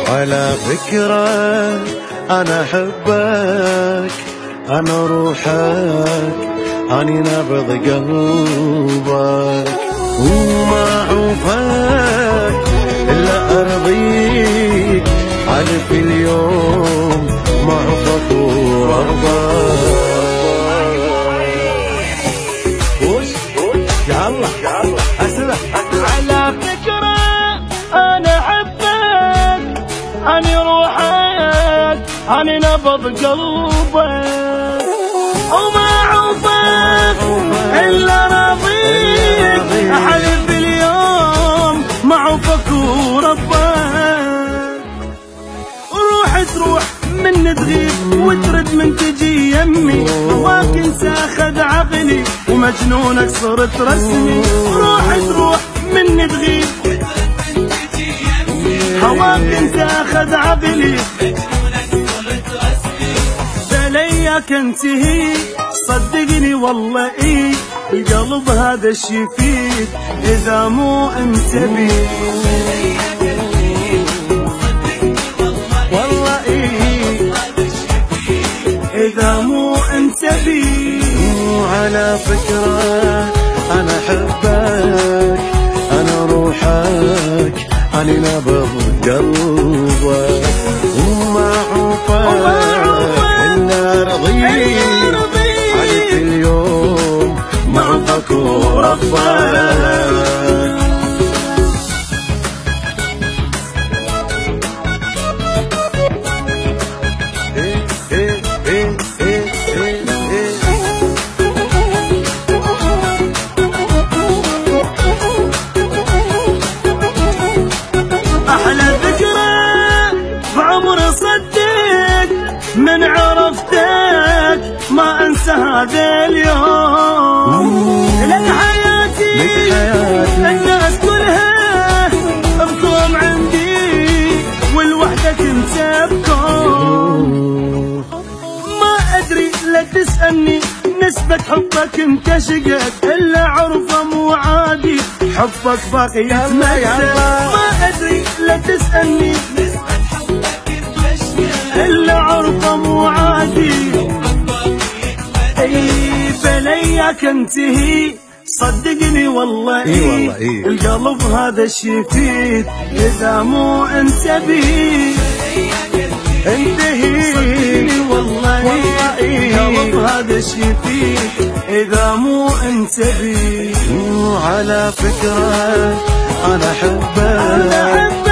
على فكرة أنا أحبك، أنا روحك، أني نبض قلبك، وما أعوفك إلا أرضيك، حلف اليوم ما أعوفك وربك. يلا أسمع. على فكرة أنا أحبك، أني روحك، أني نبض قلبك، وما أعوفك إلا راضيك، أحلف اليوم ما أعوفك وربك. وروح تروح من تغيب وترد من تجي يمي، هواك انت اخذ عقلي ومجنونك صرت رسمي. روح تروح من تغيب هواك انت اخذ عقلي بليك انتهي. صدقني والله ايه القلب هذا الشي فيك اذا مو انت بيه. والله ايه اذا مو انت بيه. على فكرة أنا أحبك، أنا روحك، أني نبض قلبك، وما أعوفك إلا رضيك، حلف اليوم ما أعوفك وربك. من عرفتك ما انسى هذا اليوم، لك حياتي الناس كلها بكون عندي والوحدك انت بكون. ما ادري لا تسألني نسبة حبك انكشقت الا عرفه مو عادي، حبك باقي يتمدد. ما ادري لا تسألني نسبة إلا عرفه مو عادي، اي بليك انتهي. صدقني والله إيه القلب هذا الشي فيك إذا مو انت بيه. انتهي صدقني والله إيه القلب هذا الشي فيك إذا مو انت بيه. على فكرة أنا أحبك،